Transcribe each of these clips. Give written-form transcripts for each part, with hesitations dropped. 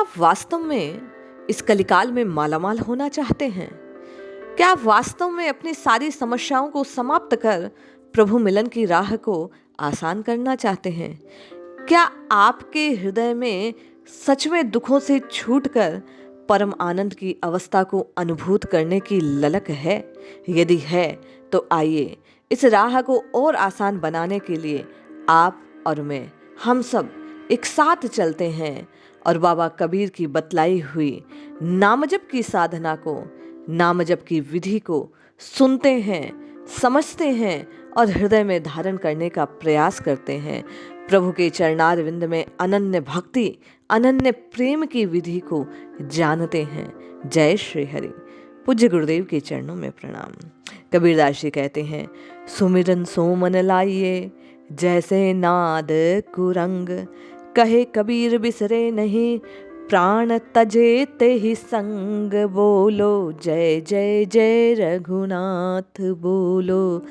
आप वास्तव में इस कलिकाल में मालामाल होना चाहते हैं? क्या आप वास्तव में अपनी सारी समस्याओं को समाप्त कर प्रभु मिलन की राह को आसान करना चाहते हैं? क्या आपके हृदय में सच में दुखों से छूटकर परम आनंद की अवस्था को अनुभूत करने की ललक है? यदि है तो आइए इस राह को और आसान बनाने के लिए आप और मैं, हम सब एक साथ चलते हैं और बाबा कबीर की बतलाई हुई नामजप की साधना को, नामजप की विधि को सुनते हैं, समझते हैं और हृदय में धारण करने का प्रयास करते हैं। प्रभु के चरणार विंद में अनन्य भक्ति, अनन्य प्रेम की विधि को जानते हैं। जय श्री हरि। पूज्य गुरुदेव के चरणों में प्रणाम। कबीरदास जी कहते हैं, सुमिरन सो मन लाइए जैसे नाद कुरंग, कहे कबीर बिसरे नहीं प्राण तजे ते ही संग। बोलो जय जय जय रघुनाथ, बोलो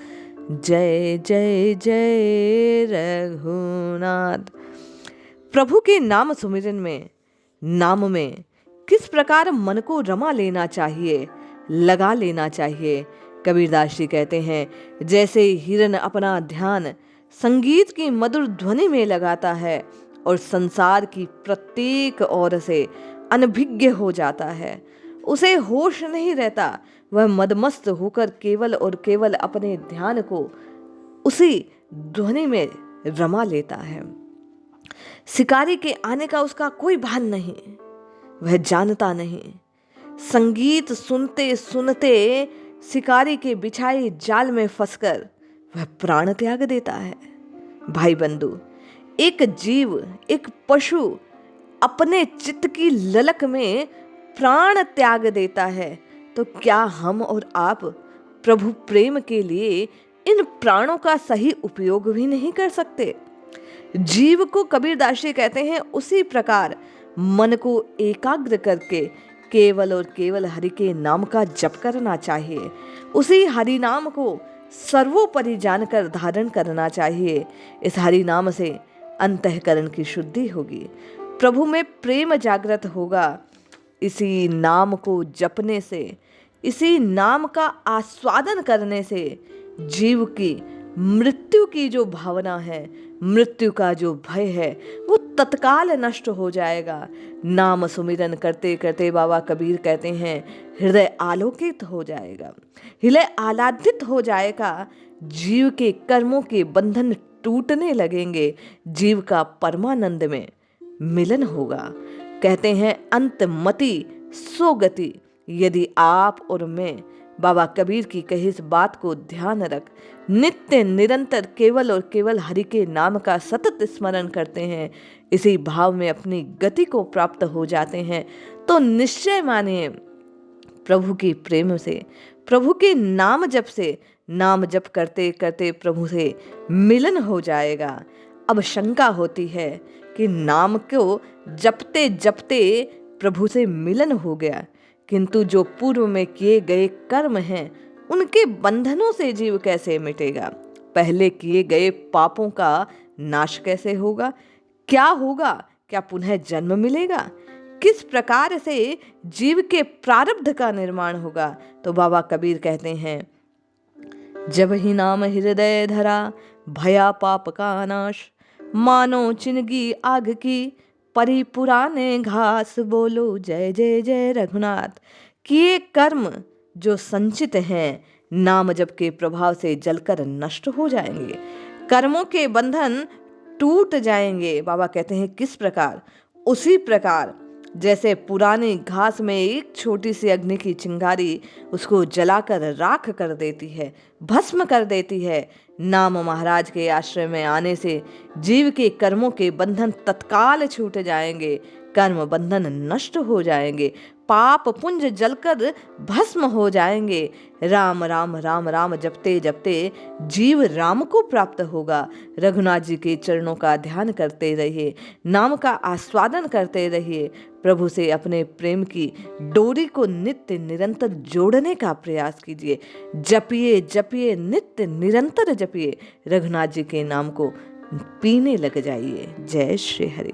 जय जय जय रघुनाथ। प्रभु के नाम सुमिरन में, नाम में किस प्रकार मन को रमा लेना चाहिए, लगा लेना चाहिए। कबीरदास जी कहते हैं, जैसे हिरन अपना ध्यान संगीत की मधुर ध्वनि में लगाता है और संसार की प्रत्येक ओर से अनभिज्ञ हो जाता है, उसे होश नहीं रहता, वह मदमस्त होकर केवल और केवल अपने ध्यान को उसी ध्वनि में रमा लेता है। शिकारी के आने का उसका कोई भान नहीं, वह जानता नहीं। संगीत सुनते सुनते शिकारी के बिछाए जाल में फंसकर वह प्राण त्याग देता है। भाई बंधु, एक जीव, एक पशु अपने चित्त की ललक में प्राण त्याग देता है, तो क्या हम और आप प्रभु प्रेम के लिए इन प्राणों का सही उपयोग भी नहीं कर सकते? जीव को कबीरदास जी कहते हैं, उसी प्रकार मन को एकाग्र करके केवल और केवल हरि के नाम का जप करना चाहिए। उसी हरि नाम को सर्वोपरि जानकर धारण करना चाहिए। इस हरि नाम से अंतःकरण की शुद्धि होगी, प्रभु में प्रेम जागृत होगा। इसी नाम को जपने से, इसी नाम का आस्वादन करने से जीव की मृत्यु की जो भावना है, मृत्यु का जो भय है, वो तत्काल नष्ट हो जाएगा। नाम सुमिरन करते करते बाबा कबीर कहते हैं, हृदय आलोकित हो जाएगा, हृदय आह्लादित हो जाएगा। जीव के कर्मों के बंधन टूटने लगेंगे, जीव का परमानंद में मिलन होगा। कहते हैं, अंतमति सो गति। यदि आप और मैं बाबा कबीर की कही इस बात को ध्यान रख नित्य निरंतर केवल और केवल हरि के नाम का सतत स्मरण करते हैं, इसी भाव में अपनी गति को प्राप्त हो जाते हैं, तो निश्चय मानिए प्रभु की प्रेम से, प्रभु के नाम जप से, नाम जप करते करते प्रभु से मिलन हो जाएगा। अब शंका होती है कि नाम को जपते जपते प्रभु से मिलन हो गया, किंतु जो पूर्व में किए गए कर्म हैं उनके बंधनों से जीव कैसे मिटेगा? पहले किए गए पापों का नाश कैसे होगा? क्या होगा? क्या पुनः जन्म मिलेगा? किस प्रकार से जीव के प्रारब्ध का निर्माण होगा? तो बाबा कबीर कहते हैं, जब ही नाम हृदय धरा भया पाप का नाश, मानो चिनगी आग की परी पुराने घास। बोलो जय जय जय रघुनाथ। किए कर्म जो संचित हैं नाम जप के प्रभाव से जलकर नष्ट हो जाएंगे, कर्मों के बंधन टूट जाएंगे। बाबा कहते हैं किस प्रकार? उसी प्रकार जैसे पुरानी घास में एक छोटी सी अग्नि की चिंगारी उसको जलाकर राख कर देती है, भस्म कर देती है। नाम महाराज के आश्रय में आने से जीव के कर्मों के बंधन तत्काल छूट जाएंगे, कर्म बंधन नष्ट हो जाएंगे, पाप पुंज जलकर भस्म हो जाएंगे। राम राम राम राम जपते जपते जीव राम को प्राप्त होगा। रघुनाथ जी के चरणों का ध्यान करते रहिए, नाम का आस्वादन करते रहिए, प्रभु से अपने प्रेम की डोरी को नित्य निरंतर जोड़ने का प्रयास कीजिए। जपिए जपिए, नित्य निरंतर जपिए, रघुनाथ जी के नाम को पीने लग जाइए। जय श्री हरि।